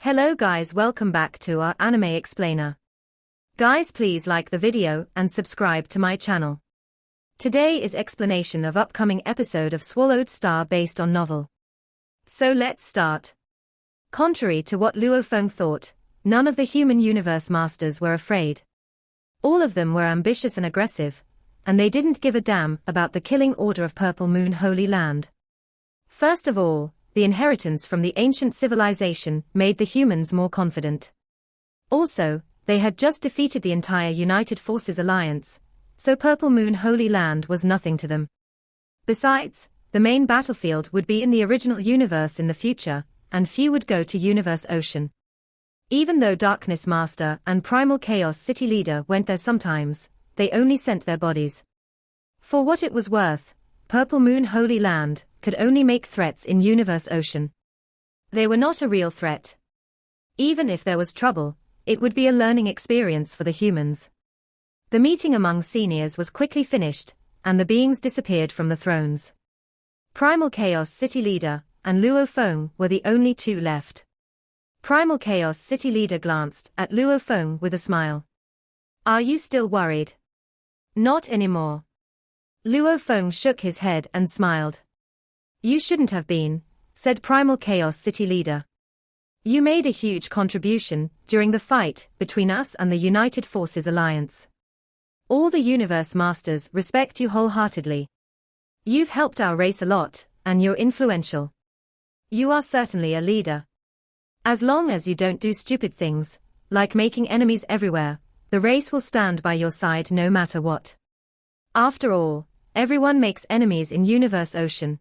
Hello guys, welcome back to our anime explainer. Guys, please like the video and subscribe to my channel. Today is explanation of upcoming episode of Swallowed Star based on novel. So let's start. Contrary to what Luo Feng thought, none of the human universe masters were afraid. All of them were ambitious and aggressive, and they didn't give a damn about the killing order of Purple Moon Holy Land. First of all, the inheritance from the ancient civilization made the humans more confident. Also, they had just defeated the entire United Forces alliance, so Purple Moon Holy Land was nothing to them. Besides, the main battlefield would be in the original universe in the future, and few would go to Universe Ocean. Even though Darkness Master and Primal Chaos City Leader went there sometimes, they only sent their bodies. For what it was worth, Purple Moon Holy Land could only make threats in Universe Ocean. They were not a real threat. Even if there was trouble, it would be a learning experience for the humans. The meeting among seniors was quickly finished, and the beings disappeared from the thrones. Primal Chaos City Leader and Luo Feng were the only two left. Primal Chaos City Leader glanced at Luo Feng with a smile. "Are you still worried?" "Not anymore." Luo Feng shook his head and smiled. "You shouldn't have been," said Primal Chaos City Leader. "You made a huge contribution during the fight between us and the United Forces Alliance. All the Universe Masters respect you wholeheartedly. You've helped our race a lot, and you're influential. You are certainly a leader. As long as you don't do stupid things, like making enemies everywhere, the race will stand by your side no matter what. After all, everyone makes enemies in Universe Ocean.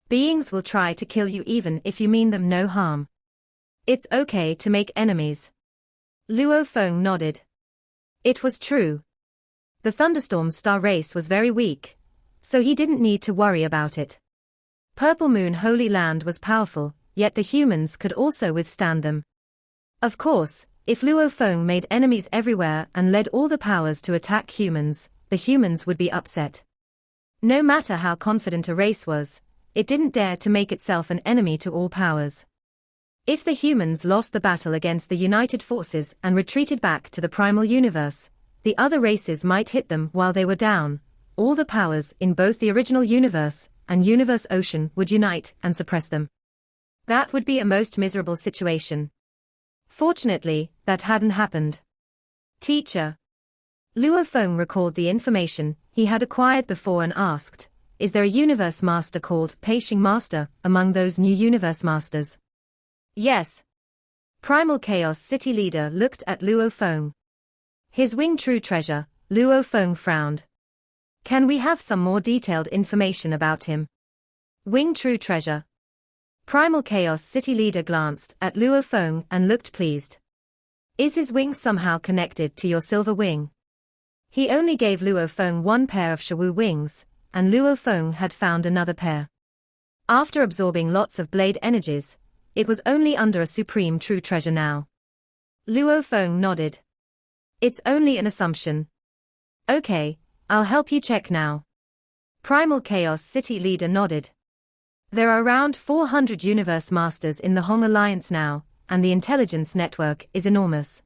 Beings will try to kill you even if you mean them no harm. It's okay to make enemies." Luo Feng nodded. It was true. The Thunderstorm Star race was very weak, so he didn't need to worry about it. Purple Moon Holy Land was powerful, yet the humans could also withstand them. Of course, if Luo Feng made enemies everywhere and led all the powers to attack humans, the humans would be upset. No matter how confident a race was, it didn't dare to make itself an enemy to all powers. If the humans lost the battle against the United Forces and retreated back to the primal universe, the other races might hit them while they were down. All the powers in both the original universe and Universe Ocean would unite and suppress them. That would be a most miserable situation. Fortunately, that hadn't happened. "Teacher." Luo Feng recalled the information he had acquired before and asked, "Is there a Universe Master called Peishing Master among those new Universe Masters?" "Yes." Primal Chaos City Leader looked at Luo Feng. "His Wing True Treasure." Luo Feng frowned. "Can we have some more detailed information about him?" "Wing True Treasure." Primal Chaos City Leader glanced at Luo Feng and looked pleased. "Is his wing somehow connected to your silver wing?" He only gave Luo Feng one pair of Shawu wings, and Luo Feng had found another pair. After absorbing lots of blade energies, it was only under a supreme true treasure now. Luo Feng nodded. "It's only an assumption." "Okay, I'll help you check now." Primal Chaos City Leader nodded. There are around 400 Universe Masters in the Hong Alliance now, and the intelligence network is enormous.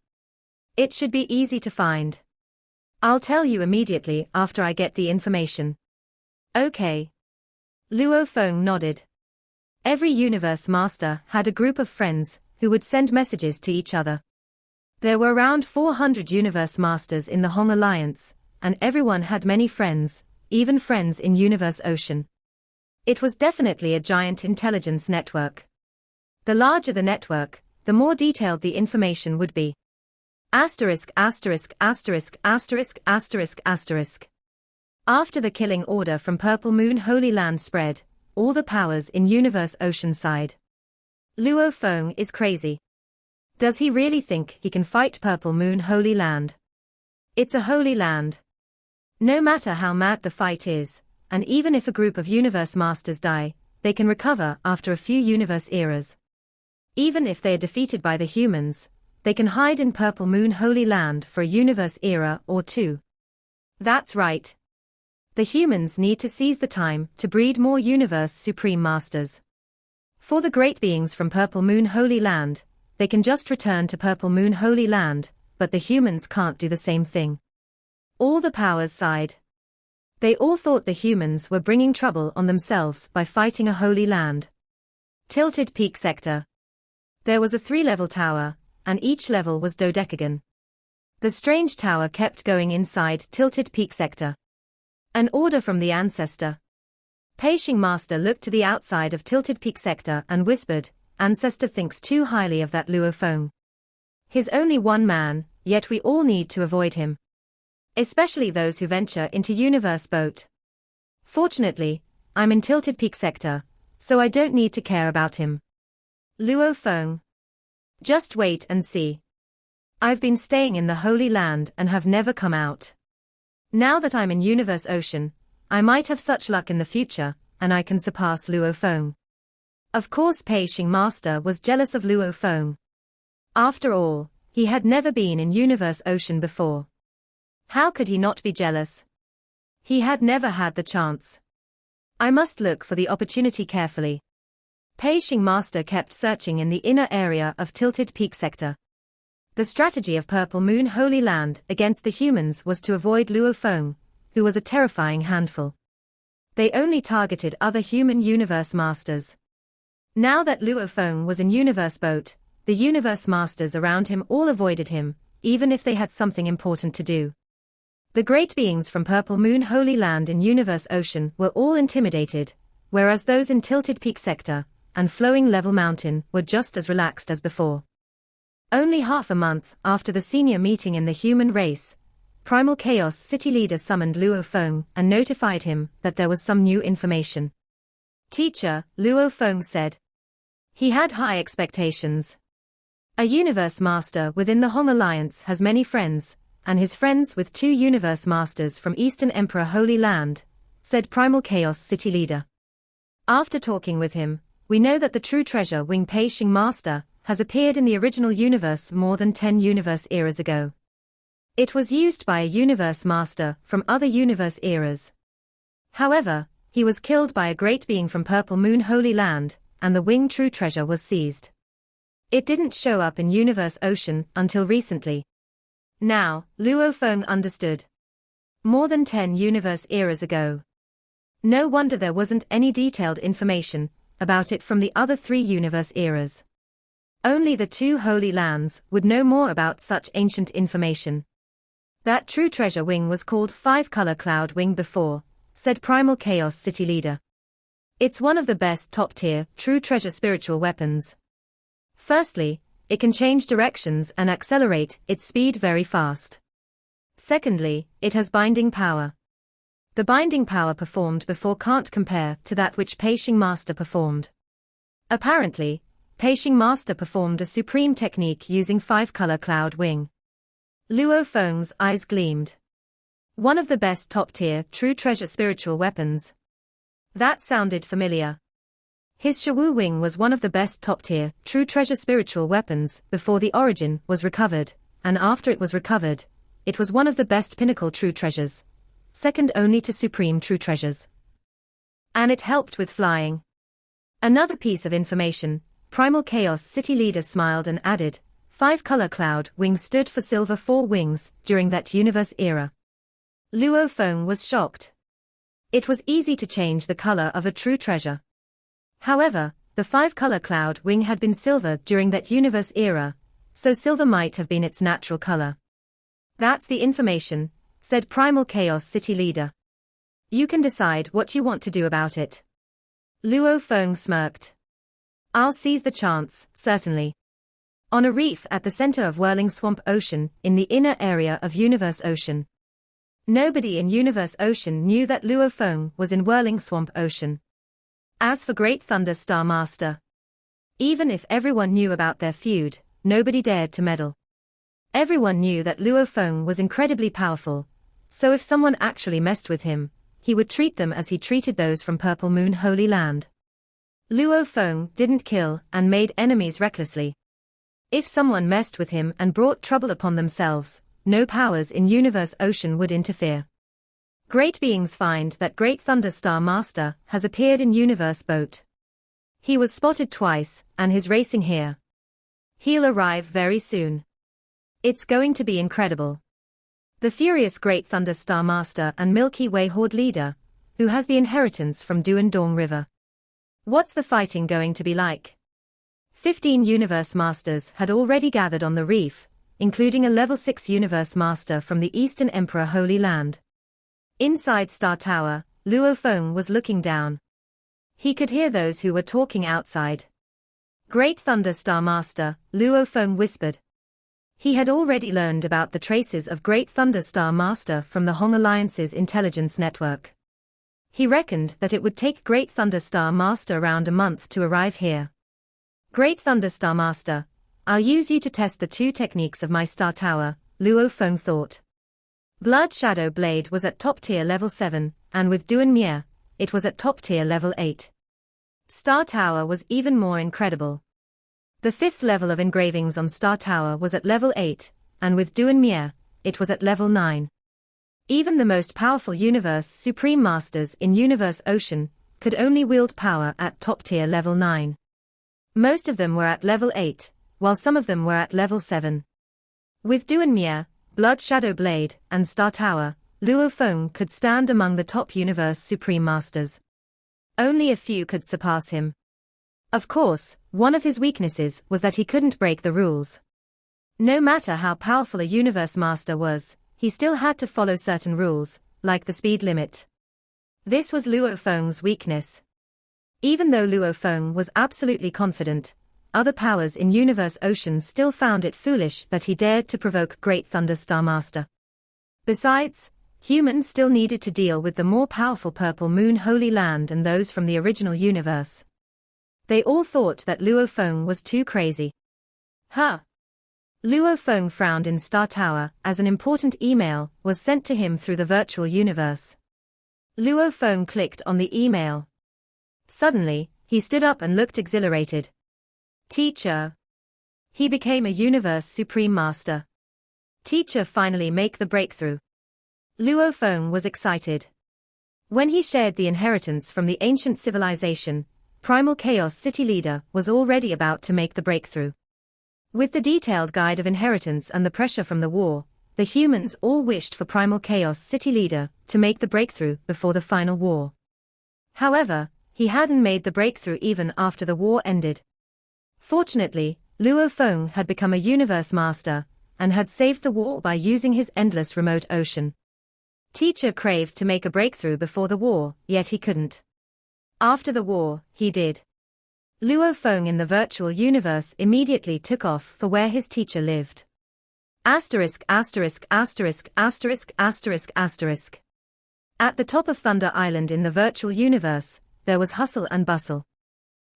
It should be easy to find. I'll tell you immediately after I get the information. "Okay." Luo Feng nodded. Every Universe Master had a group of friends who would send messages to each other. There were around 400 Universe Masters in the Hong Alliance, and everyone had many friends, even friends in Universe Ocean. It was definitely a giant intelligence network. The larger the network, the more detailed the information would be. Asterisk asterisk asterisk asterisk asterisk asterisk. After the killing order from Purple Moon Holy Land spread, all the powers in Universe Ocean sighed. Luo Feng is crazy. Does he really think he can fight Purple Moon Holy Land? It's a holy land. No matter how mad the fight is, and even if a group of Universe Masters die, they can recover after a few universe eras. Even if they are defeated by the humans, they can hide in Purple Moon Holy Land for a universe era or two. That's right. The humans need to seize the time to breed more Universe Supreme Masters. For the great beings from Purple Moon Holy Land, they can just return to Purple Moon Holy Land, but the humans can't do the same thing. All the powers sighed. They all thought the humans were bringing trouble on themselves by fighting a holy land. Tilted Peak Sector. There was a 3-level tower, and each level was dodecagon. The strange tower kept going inside Tilted Peak Sector. An order from the ancestor. Peishing Master looked to the outside of Tilted Peak Sector and whispered, "Ancestor thinks too highly of that Luo Feng. He's only one man, yet we all need to avoid him. Especially those who venture into Universe Boat. Fortunately, I'm in Tilted Peak Sector, so I don't need to care about him. Luo Feng. Just wait and see. I've been staying in the Holy Land and have never come out. Now that I'm in Universe Ocean, I might have such luck in the future, and I can surpass Luo Feng." Of course Peishing Master was jealous of Luo Feng. After all, he had never been in Universe Ocean before. How could he not be jealous? He had never had the chance. I must look for the opportunity carefully. Peishing Master kept searching in the inner area of Tilted Peak Sector. The strategy of Purple Moon Holy Land against the humans was to avoid Luo Feng, who was a terrifying handful. They only targeted other human Universe Masters. Now that Luo Feng was in Universe Boat, the Universe Masters around him all avoided him, even if they had something important to do. The great beings from Purple Moon Holy Land in Universe Ocean were all intimidated, whereas those in Tilted Peak Sector and Flowing Level Mountain were just as relaxed as before. Only half a month after the senior meeting in the human race, Primal Chaos City Leader summoned Luo Feng and notified him that there was some new information. "Teacher," Luo Feng said. He had high expectations. A Universe Master within the Hong Alliance has many friends, and his friends with 2 Universe Masters from Eastern Emperor Holy Land, said Primal Chaos City Leader. After talking with him, we know that the true treasure Wing Peishing Master has appeared in the original universe more than 10 universe eras ago. It was used by a Universe Master from other universe eras. However, he was killed by a great being from Purple Moon Holy Land, and the Wing True Treasure was seized. It didn't show up in Universe Ocean until recently. Now, Luo Feng understood. More than 10 universe eras ago. No wonder there wasn't any detailed information about it from the other 3 universe eras. Only the 2 Holy Lands would know more about such ancient information. That true treasure wing was called 5-color cloud wing before, said Primal Chaos City Leader. It's one of the best top-tier, true treasure spiritual weapons. Firstly, it can change directions and accelerate its speed very fast. Secondly, it has binding power. The binding power performed before can't compare to that which Peishing Master performed. Apparently, Peishing Master performed a supreme technique using 5-color cloud wing. Luo Feng's eyes gleamed. One of the best top-tier, true treasure spiritual weapons. That sounded familiar. His Shawu Wing was one of the best top-tier, true treasure spiritual weapons before the origin was recovered, and after it was recovered, it was one of the best pinnacle true treasures, second only to supreme true treasures. And it helped with flying. Another piece of information, Primal Chaos City Leader smiled and added, 5-color cloud wing stood for silver 4 wings during that universe era. Luo Feng was shocked. It was easy to change the color of a true treasure. However, the 5-color cloud wing had been silver during that universe era, so silver might have been its natural color. That's the information, said Primal Chaos City Leader. You can decide what you want to do about it. Luo Feng smirked. I'll seize the chance, certainly. On a reef at the center of Whirling Swamp Ocean, in the inner area of Universe Ocean. Nobody in Universe Ocean knew that Luo Feng was in Whirling Swamp Ocean. As for Great Thunder Star Master, even if everyone knew about their feud, nobody dared to meddle. Everyone knew that Luo Feng was incredibly powerful, so if someone actually messed with him, he would treat them as he treated those from Purple Moon Holy Land. Luo Feng didn't kill and made enemies recklessly. If someone messed with him and brought trouble upon themselves, no powers in Universe Ocean would interfere. Great beings find that Great Thunder Star Master has appeared in Universe Boat. He was spotted twice, and is racing here. He'll arrive very soon. It's going to be incredible. The furious Great Thunder Star Master and Milky Way Horde leader, who has the inheritance from Duan Dong River. What's the fighting going to be like? 15 Universe Masters had already gathered on the reef, including a level 6 Universe Master from the Eastern Emperor Holy Land. Inside Star Tower, Luo Feng was looking down. He could hear those who were talking outside. Great Thunder Star Master, Luo Feng whispered. He had already learned about the traces of Great Thunder Star Master from the Hong Alliance's intelligence network. He reckoned that it would take Great Thunder Star Master around a month to arrive here. Great Thunder Star Master, I'll use you to test the two techniques of my Star Tower, Luo Feng thought. Blood Shadow Blade was at top tier level 7, and with Duan Mie, it was at top tier level 8. Star Tower was even more incredible. The 5th level of engravings on Star Tower was at level 8, and with Duan Mie, it was at level 9. Even the most powerful Universe Supreme Masters in Universe Ocean could only wield power at top tier level 9. Most of them were at level 8, while some of them were at level 7. With Duan Mie, Blood Shadow Blade, and Star Tower, Luo Feng could stand among the top Universe Supreme Masters. Only a few could surpass him. Of course, one of his weaknesses was that he couldn't break the rules. No matter how powerful a Universe Master was, he still had to follow certain rules, like the speed limit. This was Luo Feng's weakness. Even though Luo Feng was absolutely confident, other powers in Universe Ocean still found it foolish that he dared to provoke Great Thunder Star Master. Besides, humans still needed to deal with the more powerful Purple Moon Holy Land and those from the original universe. They all thought that Luo Feng was too crazy. Huh. Luo Feng frowned in Star Tower as an important email was sent to him through the virtual universe. Luo Feng clicked on the email. Suddenly, he stood up and looked exhilarated. Teacher. He became a Universe Supreme Master. Teacher finally make the breakthrough. Luo Feng was excited. When he shared the inheritance from the ancient civilization, Primal Chaos City Leader was already about to make the breakthrough. With the detailed guide of inheritance and the pressure from the war, the humans all wished for Primal Chaos City Leader to make the breakthrough before the final war. However, he hadn't made the breakthrough even after the war ended. Fortunately, Luo Feng had become a Universe Master, and had saved the war by using his endless remote ocean. Teacher craved to make a breakthrough before the war, yet he couldn't. After the war, he did. Luo Feng in the virtual universe immediately took off for where his teacher lived. Asterisk asterisk asterisk asterisk asterisk asterisk. At the top of Thunder Island in the virtual universe, there was hustle and bustle.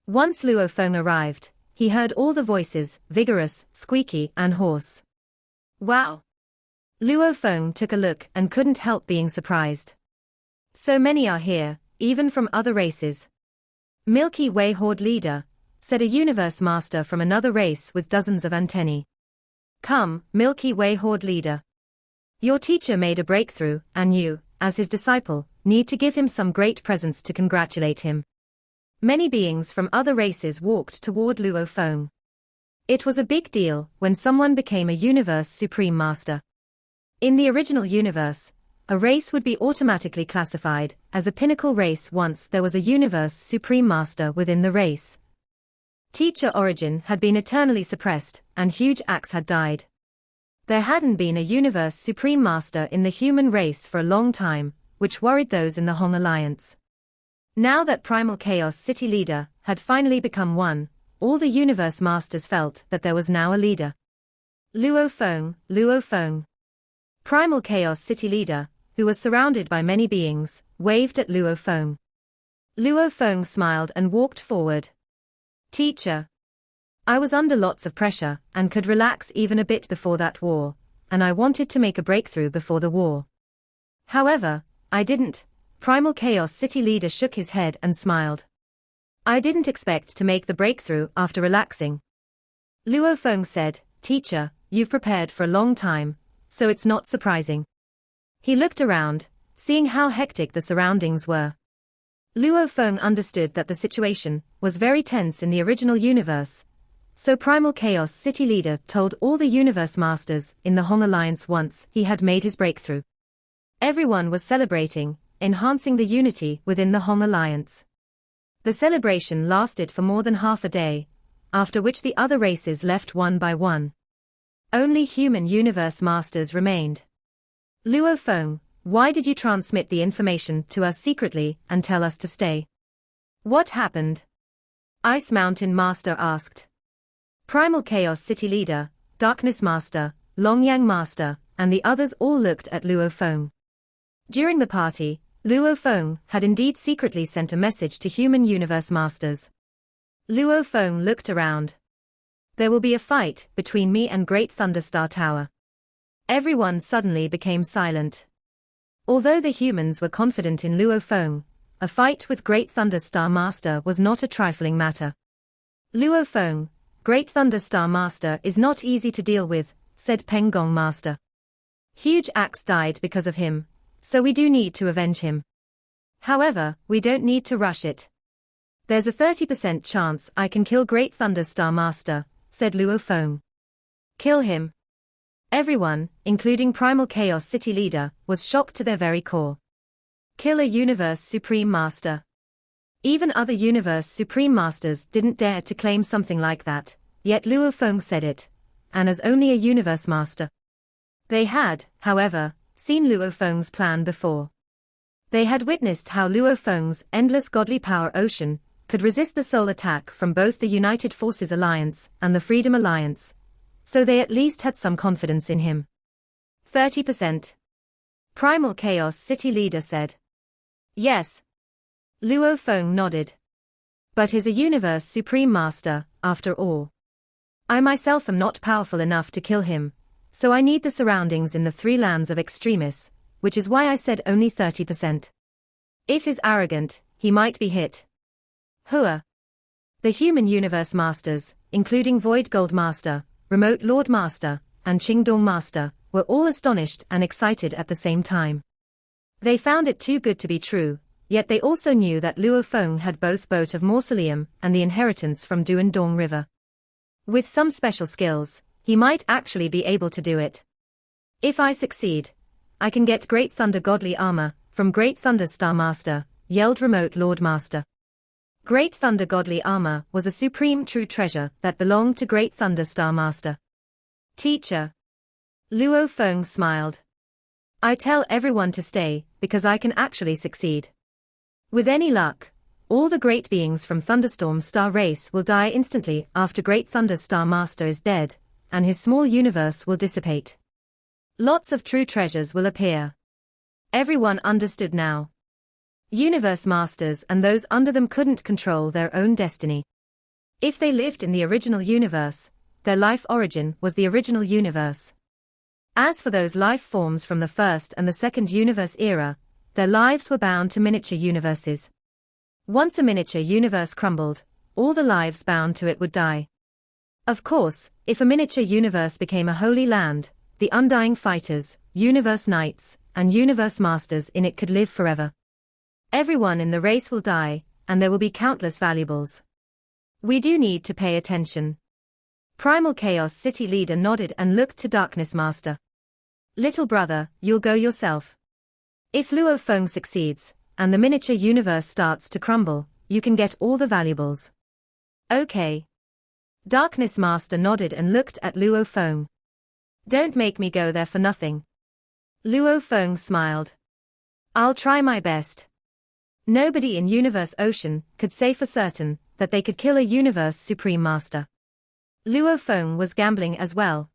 Once Luo Feng arrived, he heard all the voices, vigorous, squeaky, and hoarse. Wow! Luo Feng took a look and couldn't help being surprised. So many are here, even from other races. Milky Way Horde leader, said a Universe Master from another race with dozens of antennae. Come, Milky Way Horde leader. Your teacher made a breakthrough, and you, as his disciple, need to give him some great presents to congratulate him. Many beings from other races walked toward Luo Feng. It was a big deal when someone became a Universe Supreme Master. In the original universe, a race would be automatically classified as a pinnacle race once there was a Universe Supreme Master within the race. Teacher origin had been eternally suppressed, and huge acts had died. There hadn't been a Universe Supreme Master in the human race for a long time, which worried those in the Hong Alliance. Now that Primal Chaos City Leader had finally become one, all the Universe Masters felt that there was now a leader. Luo Feng, Luo Feng. Primal Chaos City Leader, who was surrounded by many beings, waved at Luo Feng. Luo Feng smiled and walked forward. Teacher. I was under lots of pressure, and could relax even a bit before that war, and I wanted to make a breakthrough before the war. However, I didn't. Primal Chaos City Leader shook his head and smiled. I didn't expect to make the breakthrough after relaxing. Luo Feng said, Teacher, you've prepared for a long time, so it's not surprising. He looked around, seeing how hectic the surroundings were. Luo Feng understood that the situation was very tense in the original universe, So Primal Chaos City Leader told all the Universe Masters in the Hong Alliance once he had made his breakthrough. Everyone was celebrating, enhancing the unity within the Hong Alliance. The celebration lasted for more than half a day, after which the other races left one by one. Only human Universe Masters remained. Luo Feng, why did you transmit the information to us secretly and tell us to stay? What happened? Ice Mountain Master asked. Primal Chaos City Leader, Darkness Master, Longyang Master, and the others all looked at Luo Feng. During the party, Luo Feng had indeed secretly sent a message to human Universe Masters. Luo Feng looked around. There will be a fight between me and Great Thunderstar Tower. Everyone suddenly became silent. Although the humans were confident in Luo Feng, a fight with Great Thunderstar Master was not a trifling matter. Luo Feng, Great Thunderstar Master is not easy to deal with, said Peng Gong Master. Huge Axe died because of him, so we do need to avenge him. However, we don't need to rush it. There's a 30% chance I can kill Great Thunderstar Master, said Luo Feng. Kill him. Everyone, including Primal Chaos City Leader, was shocked to their very core. Kill a Universe Supreme Master. Even other Universe Supreme Masters didn't dare to claim something like that, yet Luo Feng said it, and as only a Universe Master. They had, however, seen Luo Feng's plan before. They had witnessed how Luo Feng's endless godly power ocean could resist the soul attack from both the United Forces Alliance and the Freedom Alliance, so they at least had some confidence in him. 30%. Primal Chaos City Leader said. Yes. Luo Feng nodded. But is a Universe Supreme Master, after all. I myself am not powerful enough to kill him, so I need the surroundings in the three lands of extremis, which is why I said only 30%. If he's arrogant, he might be hit. Hua. The human Universe Masters, including Void Gold Master, Remote Lord Master, and Qingdong Master, were all astonished and excited at the same time. They found it too good to be true, yet they also knew that Luo Feng had both Boat of Mausoleum and the inheritance from Duan Dong River. With some special skills, he might actually be able to do it. If I succeed, I can get Great Thunder Godly Armor from Great Thunder Star Master, yelled Remote Lord Master. Great Thunder Godly Armor was a supreme true treasure that belonged to Great Thunder Star Master. Teacher. Luo Feng smiled. I tell everyone to stay, because I can actually succeed. With any luck, all the great beings from Thunderstorm Star Race will die instantly after Great Thunder Star Master is dead, and his small universe will dissipate. Lots of true treasures will appear. Everyone understood now. Universe Masters and those under them couldn't control their own destiny. If they lived in the original universe, their life origin was the original universe. As for those life forms from the first and the second universe era, their lives were bound to miniature universes. Once a miniature universe crumbled, all the lives bound to it would die. Of course, if a miniature universe became a holy land, the undying fighters, universe knights, and universe masters in it could live forever. Everyone in the race will die, and there will be countless valuables. We do need to pay attention. Primal Chaos City Leader nodded and looked to Darkness Master. Little brother, you'll go yourself. If Luo Feng succeeds, and the miniature universe starts to crumble, you can get all the valuables. Okay. Darkness Master nodded and looked at Luo Feng. Don't make me go there for nothing. Luo Feng smiled. I'll try my best. Nobody in Universe Ocean could say for certain that they could kill a Universe Supreme Master. Luo Feng was gambling as well.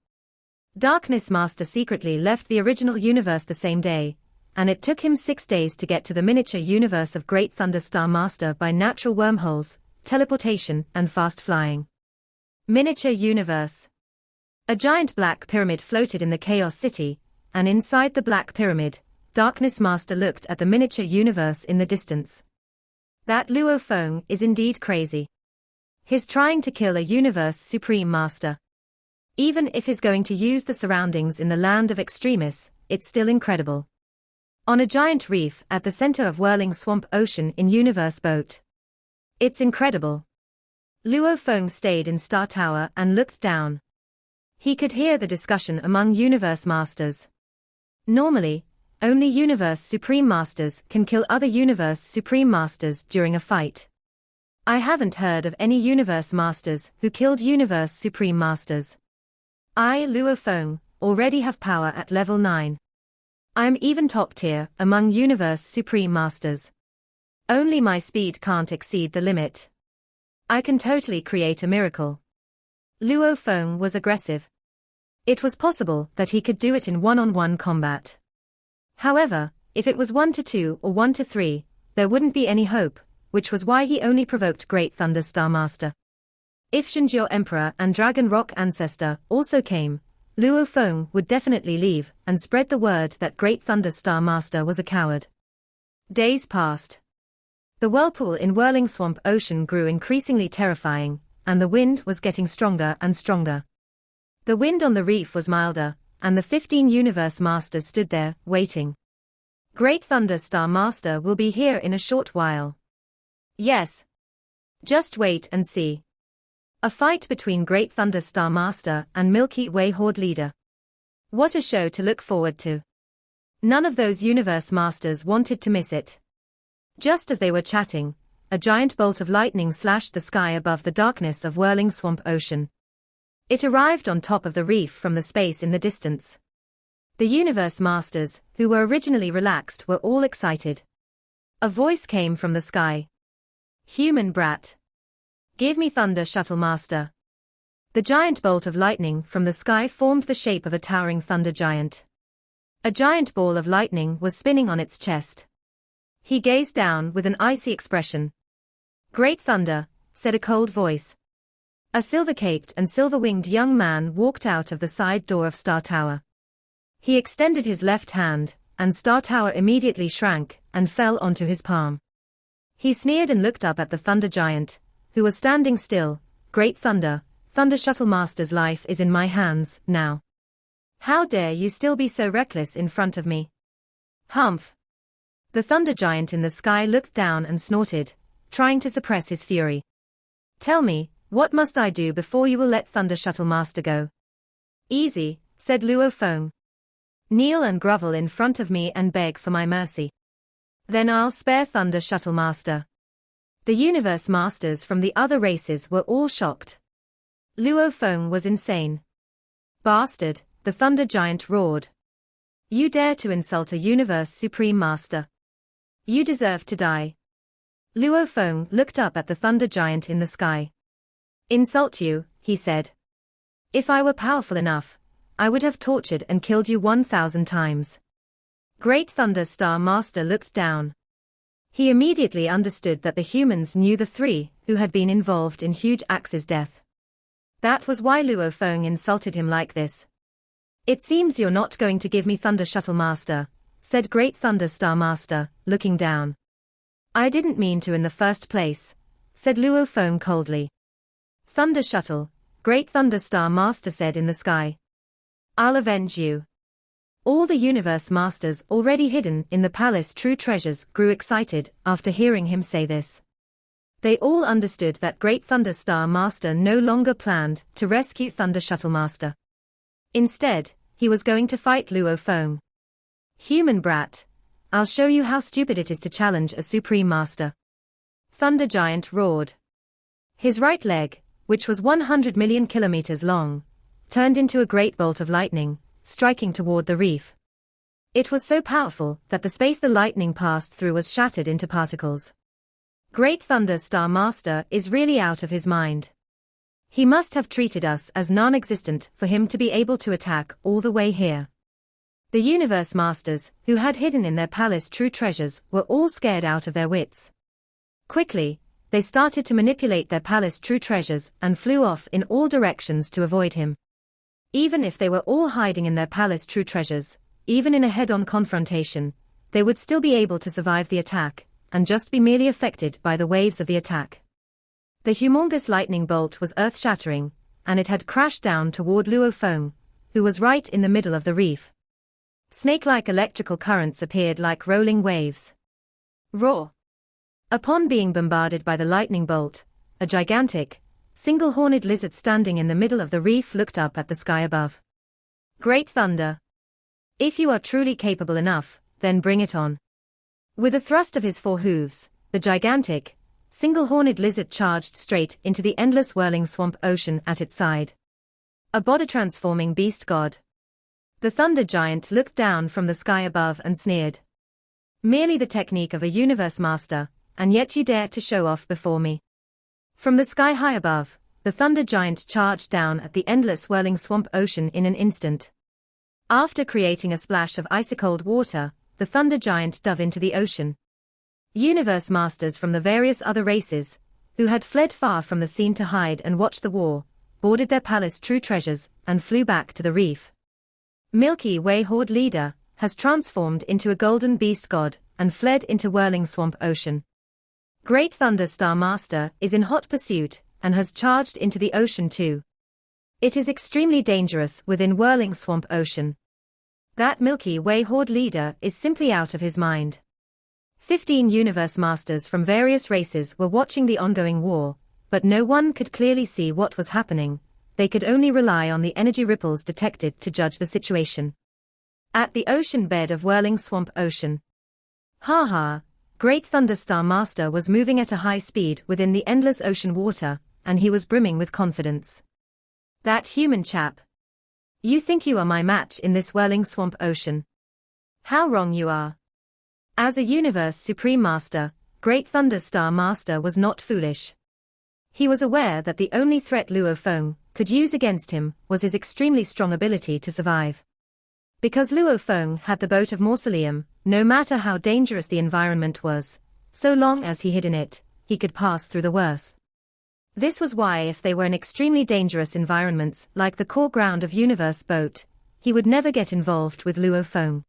Darkness Master secretly left the original universe the same day, and it took him 6 days to get to the miniature universe of Great Thunder Star Master by natural wormholes, teleportation, and fast flying. Miniature universe. A giant black pyramid floated in the Chaos City, and inside the black pyramid, Darkness Master looked at the miniature universe in the distance. That Luo Feng is indeed crazy. He's trying to kill a Universe Supreme Master. Even if he's going to use the surroundings in the land of extremis, it's still incredible. On a giant reef at the center of whirling swamp ocean in Universe Boat. It's incredible. Luo Feng stayed in Star Tower and looked down. He could hear the discussion among Universe Masters. Normally, only Universe Supreme Masters can kill other Universe Supreme Masters during a fight. I haven't heard of any Universe Masters who killed Universe Supreme Masters. I, Luo Feng, already have power at level 9. I'm even top tier among Universe Supreme Masters. Only my speed can't exceed the limit. I can totally create a miracle. Luo Feng was aggressive. It was possible that he could do it in one-on-one combat. However, if it was 1-2 or 1-3, there wouldn't be any hope, which was why he only provoked Great Thunder Star Master. If Shinjiao Emperor and Dragon Rock Ancestor also came, Luo Feng would definitely leave and spread the word that Great Thunder Star Master was a coward. Days passed. The whirlpool in Whirling Swamp Ocean grew increasingly terrifying, and the wind was getting stronger and stronger. The wind on the reef was milder, and the 15 Universe Masters stood there, waiting. Great Thunder Star Master will be here in a short while. Yes. Just wait and see. A fight between Great Thunder Star Master and Milky Way Horde leader. What a show to look forward to. None of those Universe Masters wanted to miss it. Just as they were chatting, a giant bolt of lightning slashed the sky above the darkness of Whirling Swamp Ocean. It arrived on top of the reef from the space in the distance. The Universe Masters, who were originally relaxed, were all excited. A voice came from the sky. Human brat. Give me Thunder Shuttle Master. The giant bolt of lightning from the sky formed the shape of a towering thunder giant. A giant ball of lightning was spinning on its chest. He gazed down with an icy expression. Great Thunder, said a cold voice. A silver-caped and silver-winged young man walked out of the side door of Star Tower. He extended his left hand, and Star Tower immediately shrank and fell onto his palm. He sneered and looked up at the Thunder Giant, who was standing still. Great Thunder, Thunder Shuttle Master's life is in my hands, now. How dare you still be so reckless in front of me? Humph. The Thunder Giant in the sky looked down and snorted, trying to suppress his fury. Tell me, what must I do before you will let Thunder Shuttle Master go? Easy, said Luo Feng. Kneel and grovel in front of me and beg for my mercy. Then I'll spare Thunder Shuttle Master. The Universe Masters from the other races were all shocked. Luo Feng was insane. Bastard, the Thunder Giant roared. You dare to insult a Universe Supreme Master. You deserve to die. Luo Feng looked up at the Thunder Giant in the sky. Insult you, he said. If I were powerful enough, I would have tortured and killed you 1,000 times. Great Thunder Star Master looked down. He immediately understood that the humans knew the three who had been involved in Huge Axe's death. That was why Luo Feng insulted him like this. It seems you're not going to give me Thunder Shuttle Master, said Great Thunder Star Master, looking down. I didn't mean to in the first place, said Luo Feng coldly. Thunder Shuttle, Great Thunder Star Master said in the sky. I'll avenge you. All the Universe Masters already hidden in the palace true treasures grew excited after hearing him say this. They all understood that Great Thunder Star Master no longer planned to rescue Thunder Shuttle Master. Instead, he was going to fight Luo Feng. Human brat, I'll show you how stupid it is to challenge a Supreme Master. Thunder Giant roared. His right leg, which was 100 million kilometers long, turned into a great bolt of lightning, striking toward the reef. It was so powerful that the space the lightning passed through was shattered into particles. Great Thunder Star Master is really out of his mind. He must have treated us as non-existent for him to be able to attack all the way here. The Universe Masters, who had hidden in their palace true treasures, were all scared out of their wits. Quickly, they started to manipulate their palace true treasures and flew off in all directions to avoid him. Even if they were all hiding in their palace true treasures, even in a head-on confrontation, they would still be able to survive the attack, and just be merely affected by the waves of the attack. The humongous lightning bolt was earth-shattering, and it had crashed down toward Luo Feng, who was right in the middle of the reef. Snake-like electrical currents appeared like rolling waves. Roar! Upon being bombarded by the lightning bolt, a gigantic, single-horned lizard standing in the middle of the reef looked up at the sky above. Great thunder! If you are truly capable enough, then bring it on. With a thrust of his 4 hooves, the gigantic, single-horned lizard charged straight into the endless whirling swamp ocean at its side. A body-transforming beast god. The thunder giant looked down from the sky above and sneered. Merely the technique of a universe master, and yet you dare to show off before me. From the sky high above, the thunder giant charged down at the endless whirling swamp ocean in an instant. After creating a splash of icy-cold water, the thunder giant dove into the ocean. Universe masters from the various other races, who had fled far from the scene to hide and watch the war, boarded their palace true treasures and flew back to the reef. Milky Way horde leader has transformed into a golden beast god and fled into whirling swamp ocean. Great Thunder Star Master is in hot pursuit and has charged into the ocean too. It is extremely dangerous within whirling swamp ocean. That Milky Way horde leader is simply out of his mind. 15 universe masters from various races were watching the ongoing war, but no one could clearly see what was happening. They could only rely on the energy ripples detected to judge the situation. At the ocean bed of whirling swamp ocean. Ha! Great Thunder Star Master was moving at a high speed within the endless ocean water, and he was brimming with confidence. That human chap. You think you are my match in this whirling swamp ocean? How wrong you are. As a universe supreme master, Great Thunder Star Master was not foolish. He was aware that the only threat Luo Feng could use against him was his extremely strong ability to survive. Because Luo Feng had the boat of Mausoleum, no matter how dangerous the environment was, so long as he hid in it, he could pass through the worst. This was why if they were in extremely dangerous environments like the core ground of Universe Boat, he would never get involved with Luo Feng.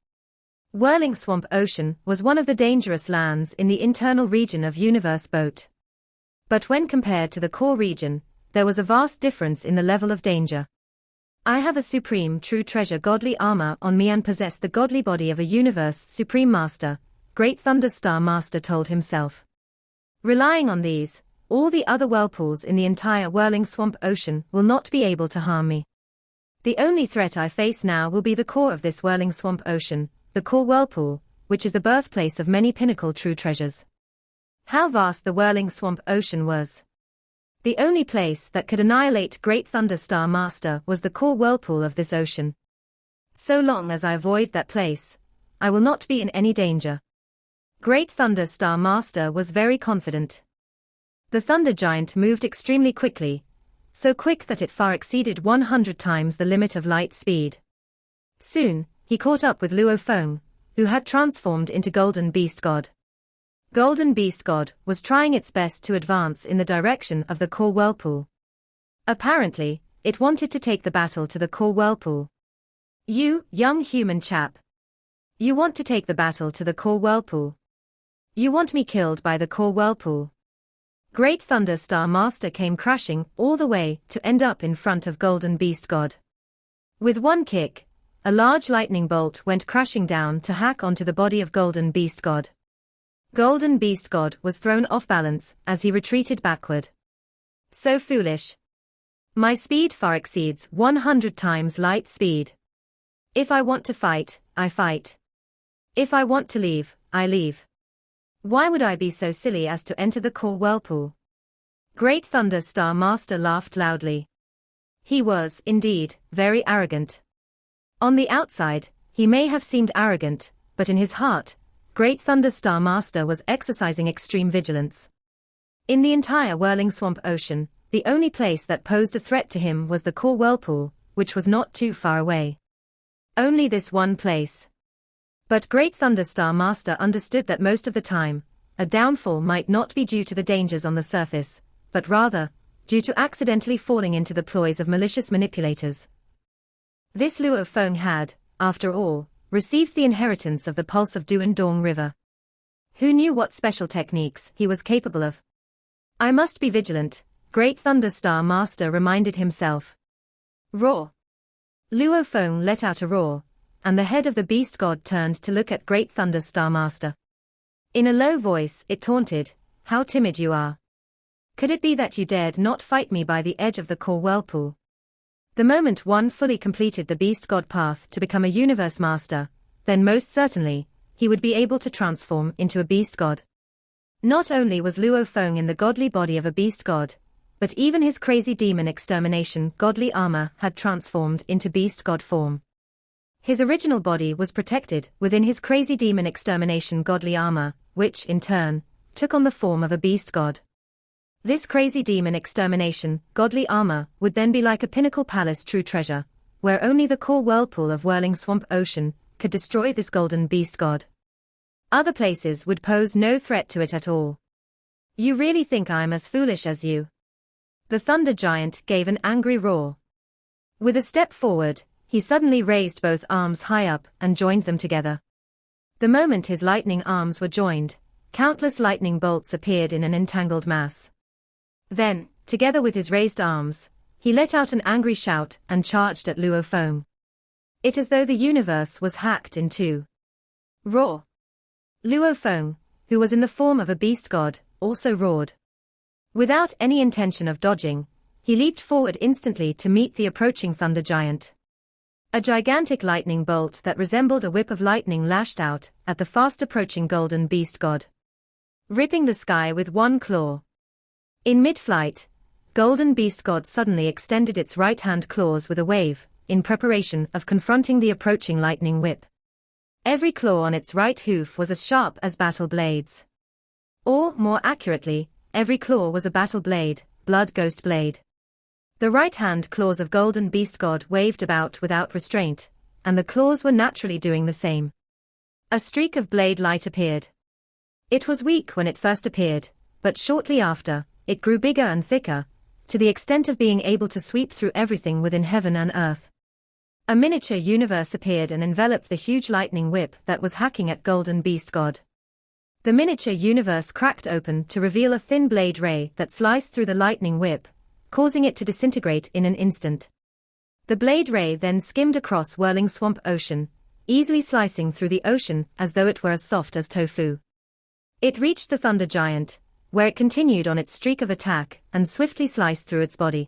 Whirling Swamp Ocean was one of the dangerous lands in the internal region of Universe Boat. But when compared to the core region, there was a vast difference in the level of danger. I have a supreme true treasure godly armor on me and possess the godly body of a universe supreme master, Great Thunder Star Master told himself. Relying on these, all the other whirlpools in the entire whirling swamp ocean will not be able to harm me. The only threat I face now will be the core of this whirling swamp ocean, the core whirlpool, which is the birthplace of many pinnacle true treasures. How vast the whirling swamp ocean was. The only place that could annihilate Great Thunder Star Master was the core whirlpool of this ocean. So long as I avoid that place, I will not be in any danger. Great Thunder Star Master was very confident. The thunder giant moved extremely quickly, so quick that it far exceeded 100 times the limit of light speed. Soon, he caught up with Luo Feng, who had transformed into Golden Beast God. Golden Beast God was trying its best to advance in the direction of the core whirlpool. Apparently, it wanted to take the battle to the core whirlpool. You, young human chap. You want to take the battle to the core whirlpool. You want me killed by the core whirlpool. Great Thunder Star Master came crashing all the way to end up in front of Golden Beast God. With one kick, a large lightning bolt went crashing down to hack onto the body of Golden Beast God. Golden Beast God was thrown off balance as he retreated backward. So foolish. My speed far exceeds 100 times light speed. If I want to fight, I fight. If I want to leave, I leave. Why would I be so silly as to enter the core whirlpool? Great Thunder Star Master laughed loudly. He was, indeed, very arrogant. On the outside, he may have seemed arrogant, but in his heart, Great Thunder Star Master was exercising extreme vigilance. In the entire whirling swamp ocean, the only place that posed a threat to him was the core whirlpool, which was not too far away. Only this one place. But Great Thunder Star Master understood that most of the time, a downfall might not be due to the dangers on the surface, but rather, due to accidentally falling into the ploys of malicious manipulators. This Luo Feng had, after all, received the inheritance of the pulse of Duan Dong River. Who knew what special techniques he was capable of? I must be vigilant, Great Thunder Star Master reminded himself. Roar! Luo Feng let out a roar, and the head of the beast god turned to look at Great Thunder Star Master. In a low voice it taunted, "How timid you are. Could it be that you dared not fight me by the edge of the core whirlpool? The moment one fully completed the beast god path to become a universe master, then most certainly, he would be able to transform into a beast god. Not only was Luo Feng in the godly body of a beast god, but even his crazy demon extermination godly armor had transformed into beast god form. His original body was protected within his crazy demon extermination godly armor, which, in turn, took on the form of a beast god. This crazy demon extermination godly armor would then be like a pinnacle palace true treasure, where only the core whirlpool of whirling swamp ocean could destroy this golden beast god. Other places would pose no threat to it at all. You really think I'm as foolish as you? The thunder giant gave an angry roar. With a step forward, he suddenly raised both arms high up and joined them together. The moment his lightning arms were joined, countless lightning bolts appeared in an entangled mass. Then, together with his raised arms, he let out an angry shout and charged at Luo Feng. It as though the universe was hacked in two. Roar! Luo Feng, who was in the form of a beast god, also roared. Without any intention of dodging, he leaped forward instantly to meet the approaching thunder giant. A gigantic lightning bolt that resembled a whip of lightning lashed out at the fast-approaching golden beast god, ripping the sky with one claw. In mid-flight, golden beast god suddenly extended its right-hand claws with a wave, in preparation of confronting the approaching lightning whip. Every claw on its right hoof was as sharp as battle blades. Or, more accurately, every claw was a battle blade, blood ghost blade. The right-hand claws of golden beast god waved about without restraint, and the claws were naturally doing the same. A streak of blade light appeared. It was weak when it first appeared, but shortly after, it grew bigger and thicker, to the extent of being able to sweep through everything within heaven and earth. A miniature universe appeared and enveloped the huge lightning whip that was hacking at golden beast god. The miniature universe cracked open to reveal a thin blade ray that sliced through the lightning whip, causing it to disintegrate in an instant. The blade ray then skimmed across whirling swamp ocean, easily slicing through the ocean as though it were as soft as tofu. It reached the thunder giant, where it continued on its streak of attack and swiftly sliced through its body.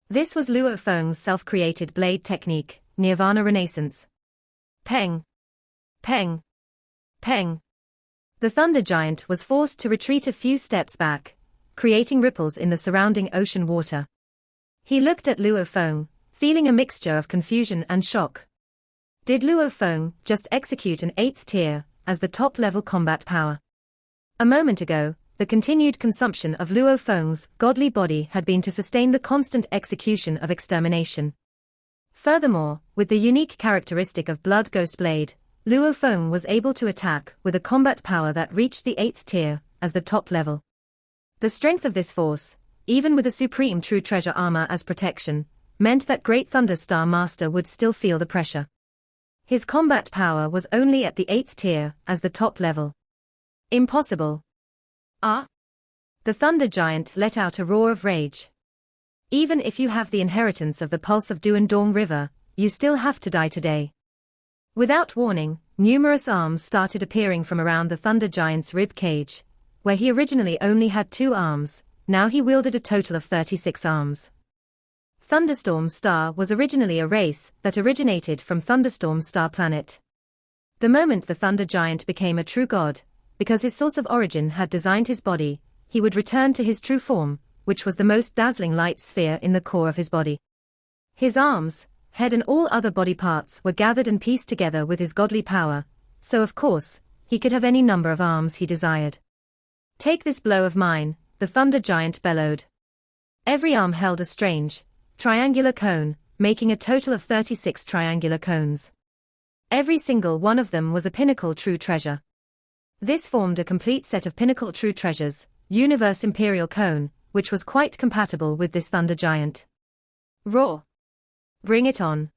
This was Luo Feng's self-created blade technique, Nirvana Renaissance. Peng! Peng! Peng! The thunder giant was forced to retreat a few steps back, creating ripples in the surrounding ocean water. He looked at Luo Feng, feeling a mixture of confusion and shock. Did Luo Feng just execute an 8th tier as the top-level combat power? A moment ago, the continued consumption of Luo Feng's godly body had been to sustain the constant execution of extermination. Furthermore, with the unique characteristic of Blood Ghost Blade, Luo Feng was able to attack with a combat power that reached the 8th tier as the top level. The strength of this force, even with the supreme true treasure armor as protection, meant that Great Thunder Star Master would still feel the pressure. His combat power was only at the 8th tier as the top level. Impossible. Ah! The thunder giant let out a roar of rage. Even if you have the inheritance of the pulse of Duandong River, you still have to die today. Without warning, numerous arms started appearing from around the thunder giant's rib cage. Where he originally only had 2 arms, now he wielded a total of 36 arms. Thunderstorm Star was originally a race that originated from Thunderstorm Star Planet. The moment the thunder giant became a true god, because his source of origin had designed his body, he would return to his true form, which was the most dazzling light sphere in the core of his body. His arms, head and all other body parts were gathered and pieced together with his godly power, so of course, he could have any number of arms he desired. Take this blow of mine, the thunder giant bellowed. Every arm held a strange, triangular cone, making a total of 36 triangular cones. Every single one of them was a pinnacle true treasure. This formed a complete set of pinnacle true treasures, Universe Imperial Cone, which was quite compatible with this thunder giant. Roar! Bring it on!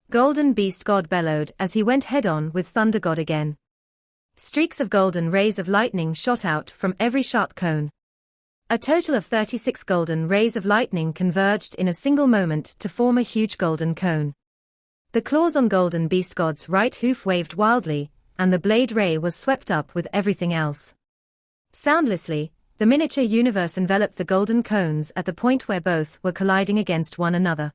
Golden Beast God bellowed as he went head-on with Thunder God again. Streaks of golden rays of lightning shot out from every sharp cone. A total of 36 golden rays of lightning converged in a single moment to form a huge golden cone. The claws on Golden Beast God's right hoof waved wildly, and the blade ray was swept up with everything else. Soundlessly, The miniature universe enveloped the golden cones at the point where both were colliding against one another.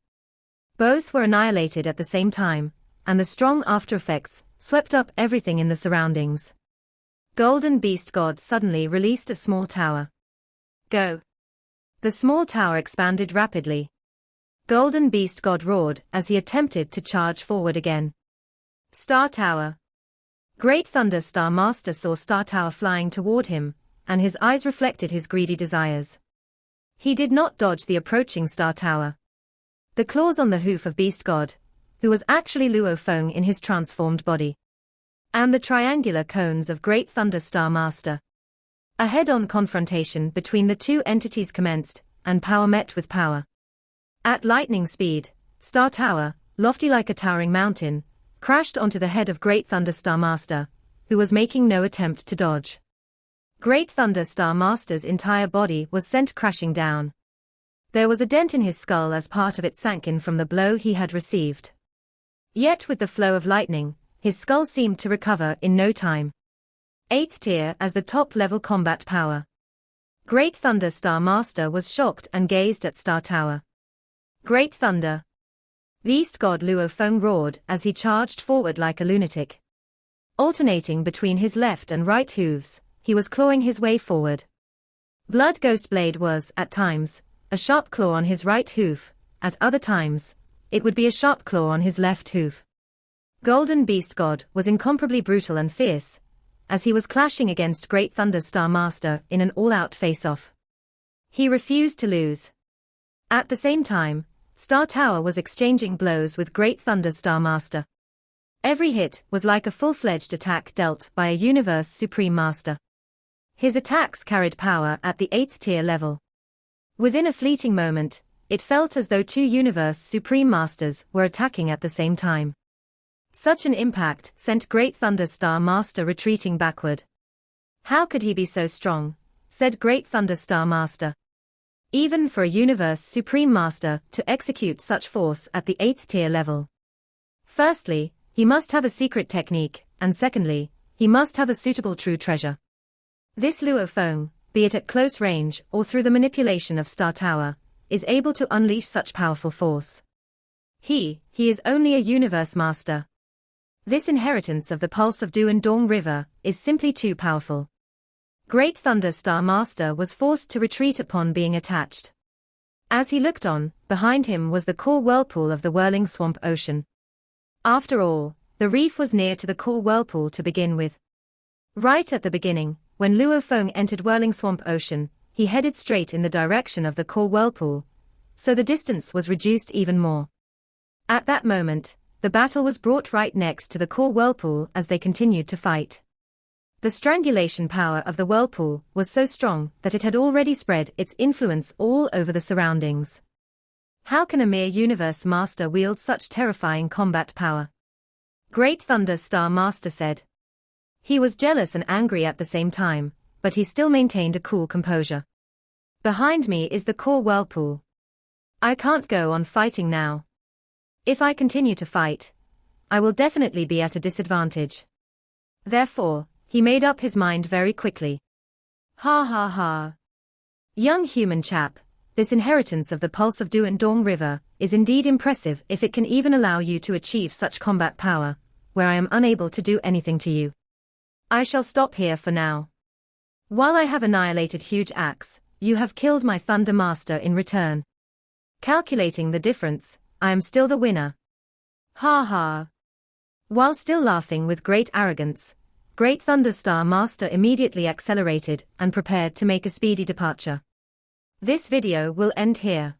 Both were annihilated at the same time, and the strong aftereffects swept up everything in the surroundings. Golden Beast God suddenly released a small tower. Go! The small tower expanded rapidly. Golden Beast God roared as he attempted to charge forward again. Star Tower. Great Thunder Star Master saw Star Tower flying toward him, and his eyes reflected his greedy desires. He did not dodge the approaching Star Tower. The claws on the hoof of Beast God, who was actually Luo Feng in his transformed body, and the triangular cones of Great Thunder Star Master. A head-on confrontation between the two entities commenced, and power met with power. At lightning speed, Star Tower, lofty like a towering mountain, crashed onto the head of Great Thunder Star Master, who was making no attempt to dodge. Great Thunder Star Master's entire body was sent crashing down. There was a dent in his skull as part of it sank in from the blow he had received. Yet with the flow of lightning, his skull seemed to recover in no time. 8th tier as the top-level combat power. Great Thunder Star Master was shocked and gazed at Star Tower. Great Thunder. Beast God Luo Feng roared as he charged forward like a lunatic. Alternating between his left and right hooves, he was clawing his way forward. Blood Ghost Blade was, at times, a sharp claw on his right hoof, at other times, it would be a sharp claw on his left hoof. Golden Beast God was incomparably brutal and fierce, as he was clashing against Great Thunder Star Master in an all-out face-off. He refused to lose. At the same time, Star Tower was exchanging blows with Great Thunder Star Master. Every hit was like a full-fledged attack dealt by a Universe Supreme Master. His attacks carried power at the 8th tier level. Within a fleeting moment, it felt as though two Universe Supreme Masters were attacking at the same time. Such an impact sent Great Thunder Star Master retreating backward. How could he be so strong? Said Great Thunder Star Master. Even for a Universe Supreme Master to execute such force at the 8th tier level. Firstly, he must have a secret technique, and secondly, he must have a suitable true treasure. This Luo Feng, be it at close range or through the manipulation of Star Tower, is able to unleash such powerful force. He is only a Universe Master. This inheritance of the pulse of Duan Dong River is simply too powerful. Great Thunder Star Master was forced to retreat upon being attached. As he looked on, behind him was the core whirlpool of the whirling swamp ocean. After all, the reef was near to the core whirlpool to begin with. Right at the beginning, when Luo Feng entered whirling swamp ocean, he headed straight in the direction of the core whirlpool, so the distance was reduced even more. At that moment, the battle was brought right next to the core whirlpool as they continued to fight. The strangulation power of the whirlpool was so strong that it had already spread its influence all over the surroundings. How can a mere Universe Master wield such terrifying combat power? Great Thunder Star Master said. He was jealous and angry at the same time, but he still maintained a cool composure. Behind me is the core whirlpool. I can't go on fighting now. If I continue to fight, I will definitely be at a disadvantage. Therefore, he made up his mind very quickly. Ha ha ha. Young human chap, this inheritance of the pulse of Duan Dong River is indeed impressive if it can even allow you to achieve such combat power, where I am unable to do anything to you. I shall stop here for now. While I have annihilated Huge Axe, you have killed my Thunder Master in return. Calculating the difference, I am still the winner. Ha ha. While still laughing with great arrogance, Great Thunder Star Master immediately accelerated and prepared to make a speedy departure. This video will end here.